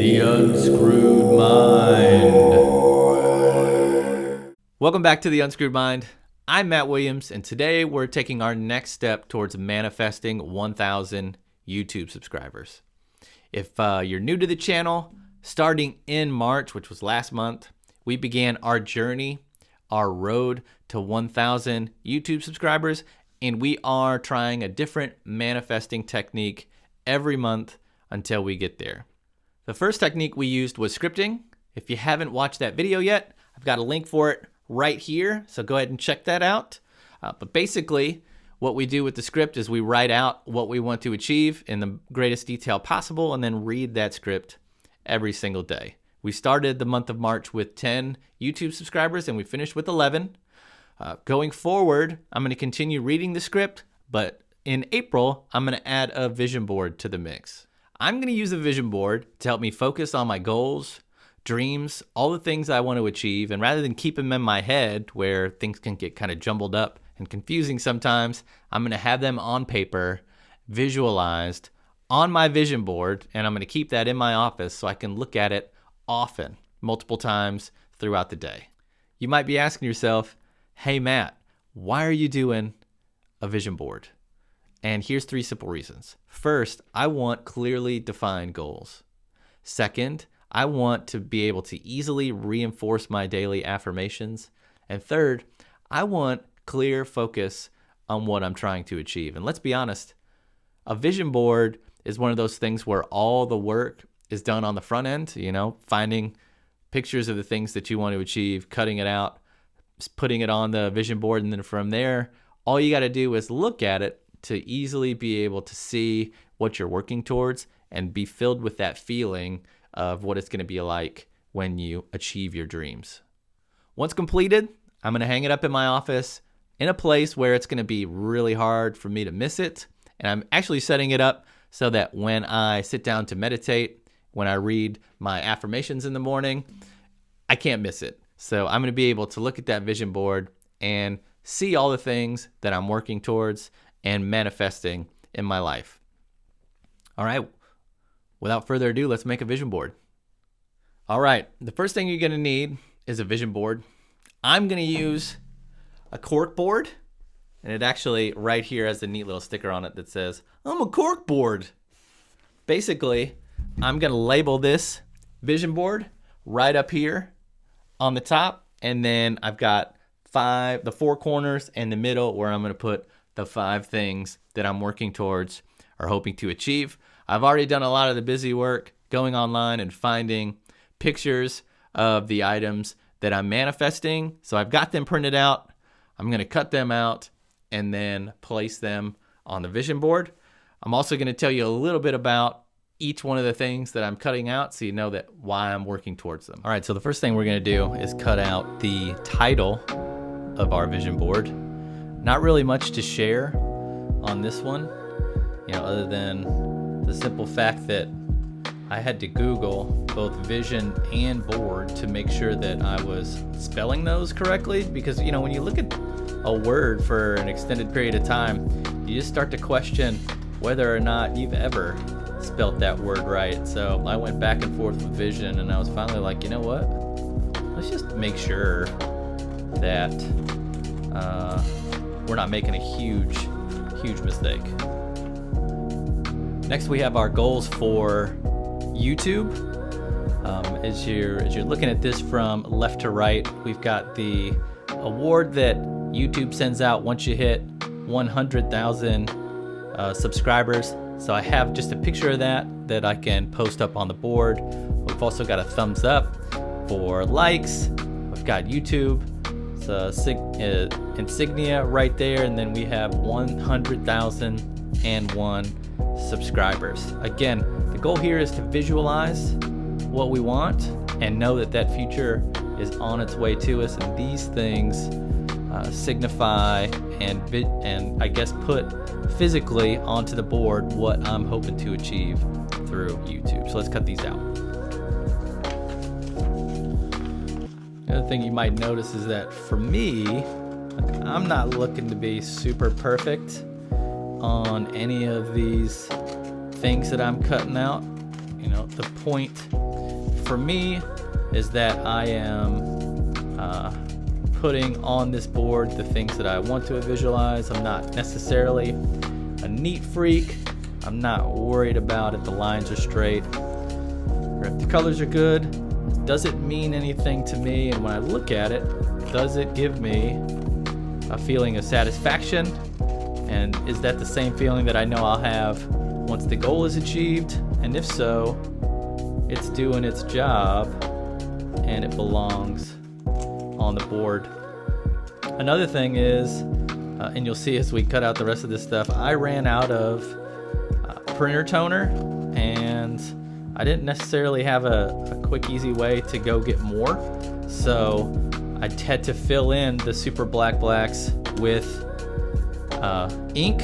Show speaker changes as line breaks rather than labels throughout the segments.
The Unscrewed Mind. Welcome back to The Unscrewed Mind. I'm Matt Williams, and today we're taking our next step towards manifesting 1,000 YouTube subscribers. If you're new to the channel, starting in March, which was last month, we began our journey, our road to 1,000 YouTube subscribers, and we are trying a different manifesting technique every month until we get there. The first technique we used was scripting. If you haven't watched that video yet, I've got a link for it right here, so go ahead and check that out. But basically, what we do with the script is we write out what we want to achieve in the greatest detail possible and then read that script every single day. We started the month of March with 10 YouTube subscribers and we finished with 11. Going forward, I'm going to continue reading the script, but in April, I'm going to add a vision board to the mix. I'm going to use a vision board to help me focus on my goals, dreams, all the things I want to achieve, and rather than keep them in my head where things can get kind of jumbled up and confusing sometimes, I'm going to have them on paper, visualized on my vision board, and I'm going to keep that in my office so I can look at it often, multiple times throughout the day. You might be asking yourself, hey Matt, why are you doing a vision board? And here's 3 simple reasons. First, I want clearly defined goals. Second, I want to be able to easily reinforce my daily affirmations. And third, I want clear focus on what I'm trying to achieve. And let's be honest, a vision board is one of those things where all the work is done on the front end, finding pictures of the things that you want to achieve, cutting it out, putting it on the vision board, and then from there, all you got to do is look at it to easily be able to see what you're working towards and be filled with that feeling of what it's going to be like when you achieve your dreams. Once completed, I'm going to hang it up in my office in a place where it's going to be really hard for me to miss it. And I'm actually setting it up so that when I sit down to meditate, when I read my affirmations in the morning, I can't miss it. So I'm going to be able to look at that vision board and see all the things that I'm working towards and manifesting in my life. All right, without further ado, let's make a vision board. All right, the first thing you're going to need is a vision board. I'm going to use a cork board, and it actually right here has a neat little sticker on it that says, I'm a cork board. Basically, I'm going to label this vision board right up here on the top, and then I've got the 4 corners and the middle where I'm going to put the 5 things that I'm working towards or hoping to achieve. I've already done a lot of the busy work going online and finding pictures of the items that I'm manifesting. So I've got them printed out. I'm going to cut them out and then place them on the vision board. I'm also going to tell you a little bit about each one of the things that I'm cutting out so you know that why I'm working towards them. All right, so the first thing we're going to do is cut out the title of our vision board. Not really much to share on this one, other than the simple fact that I had to Google both vision and board to make sure that I was spelling those correctly. Because, when you look at a word for an extended period of time, you just start to question whether or not you've ever spelt that word right. So I went back and forth with vision, and I was finally like, you know what? Let's just make sure that we're not making a huge mistake. Next, we have our goals for YouTube. As you're looking at this from left to right, we've got the award that YouTube sends out once you hit 100,000 subscribers. So I have just a picture of that I can post up on the board. We've also got a thumbs up for likes. We've got YouTube. Insignia right there, and then we have 100,001 subscribers. Again, the goal here is to visualize what we want and know that future is on its way to us, and these things signify and I guess put physically onto the board what I'm hoping to achieve through YouTube. So let's cut these out. The other thing you might notice is that for me, I'm not looking to be super perfect on any of these things that I'm cutting out. The point for me is that I am putting on this board the things that I want to visualize. I'm not necessarily a neat freak. I'm not worried about if the lines are straight or if the colors are good. Does it mean anything to me? And when I look at it, does it give me a feeling of satisfaction? And is that the same feeling that I know I'll have once the goal is achieved? And if so, it's doing its job and it belongs on the board. Another thing is, and you'll see as we cut out the rest of this stuff, I ran out of printer toner, and I didn't necessarily have a quick, easy way to go get more. So I had to fill in the super blacks with ink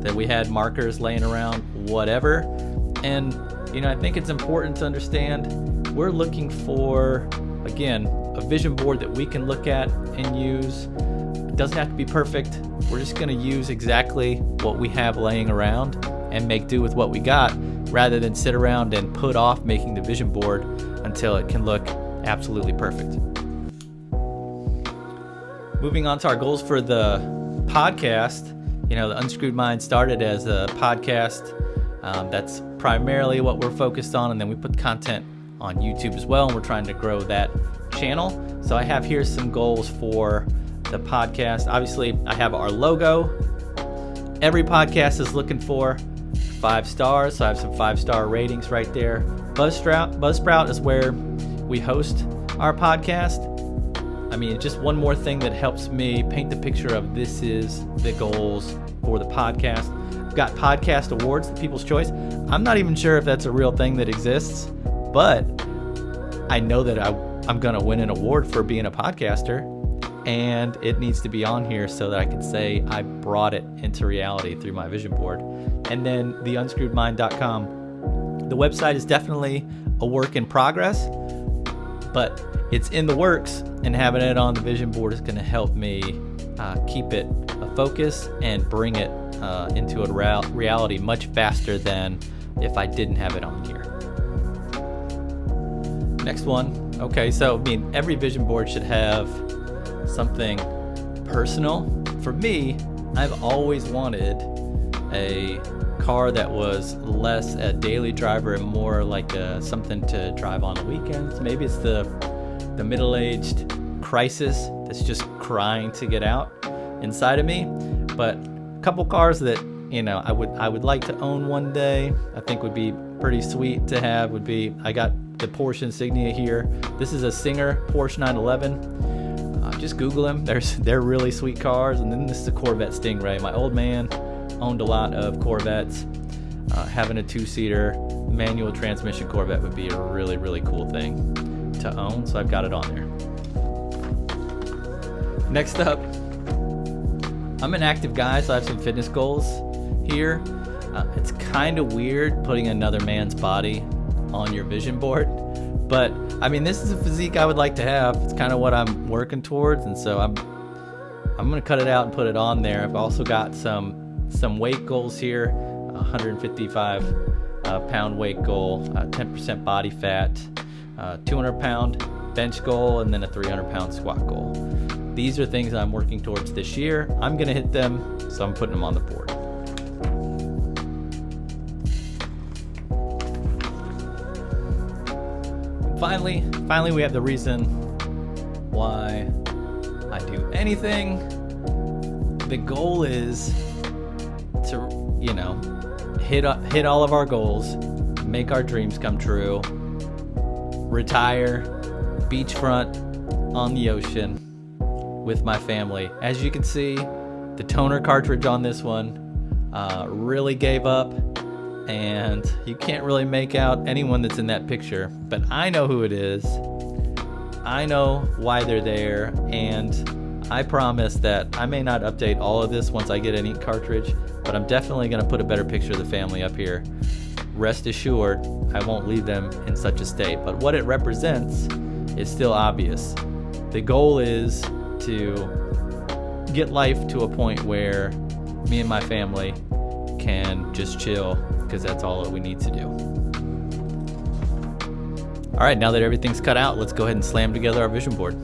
that we had, markers laying around, whatever. And I think it's important to understand we're looking for, again, a vision board that we can look at and use. It doesn't have to be perfect. We're just going to use exactly what we have laying around and make do with what we got, rather than sit around and put off making the vision board until it can look absolutely perfect. Moving on to our goals for the podcast. The Unscrewed Mind started as a podcast. That's primarily what we're focused on, and then we put content on YouTube as well, and we're trying to grow that channel. So I have here some goals for the podcast. Obviously, I have our logo. Every podcast is looking for 5 stars, so I have some 5-star ratings right there. Buzzsprout is where we host our podcast. Just one more thing that helps me paint the picture of this is the goals for the podcast. We've got podcast awards, the People's Choice. I'm not even sure if that's a real thing that exists, but I know that I'm going to win an award for being a podcaster, and it needs to be on here so that I can say I brought it into reality through my vision board. And then the unscrewedmind.com. The website is definitely a work in progress, but it's in the works, and having it on the vision board is going to help me keep it a focus and bring it into a reality much faster than if I didn't have it on here. Next one. Okay, so every vision board should have something personal. For me, I've always wanted a car that was less a daily driver and more like something to drive on the weekends. Maybe it's the middle-aged crisis that's just crying to get out inside of me. But a couple cars that I would like to own one day, I think would be pretty sweet to have, would be, I got the Porsche Insignia here. This is a Singer Porsche 911. Just Google them. They're really sweet cars. And then this is a Corvette Stingray. My old man owned a lot of Corvettes. Having a 2-seater manual transmission Corvette would be a really, really cool thing to own. So I've got it on there. Next up, I'm an active guy, so I have some fitness goals here. It's kind of weird putting another man's body on your vision board, but this is a physique I would like to have. It's kind of what I'm working towards, and so I'm gonna cut it out and put it on there. I've also got some weight goals here. 155 pound weight goal, 10% body fat, 200 pound bench goal, and then a 300 pound squat goal. These are things I'm working towards this year. I'm gonna hit them, so I'm putting them on the board. Finally, we have the reason why I do anything. The goal is to, hit all of our goals, make our dreams come true, retire, beachfront on the ocean with my family. As you can see, the toner cartridge on this one really gave up, and you can't really make out anyone that's in that picture, but I know who it is. I know why they're there, and I promise that I may not update all of this once I get an ink cartridge, but I'm definitely going to put a better picture of the family up here. Rest assured, I won't leave them in such a state, but what it represents is still obvious. The goal is to get life to a point where me and my family can just chill, because that's all that we need to do. All right, now that everything's cut out, let's go ahead and slam together our vision board.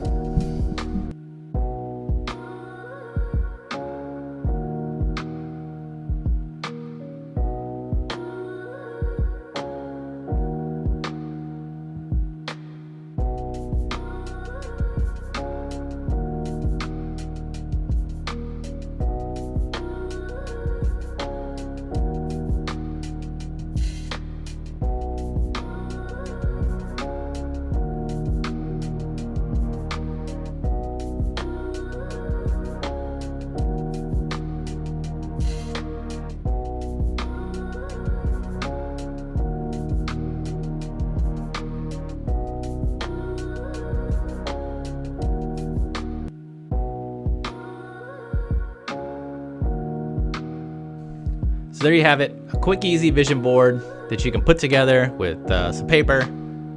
So there you have it, a quick, easy vision board that you can put together with some paper,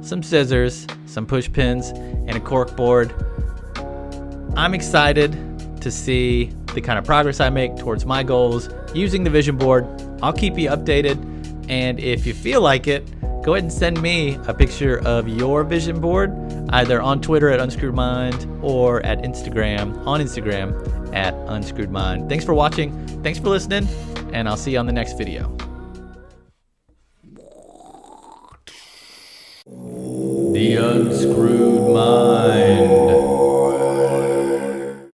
some scissors, some push pins, and a cork board. I'm excited to see the kind of progress I make towards my goals using the vision board. I'll keep you updated, and if you feel like it, go ahead and send me a picture of your vision board, either on Twitter at Unscrewed Mind or at Instagram, at Unscrewed Mind. Thanks for watching, thanks for listening, and I'll see you on the next video. The Unscrewed Mind.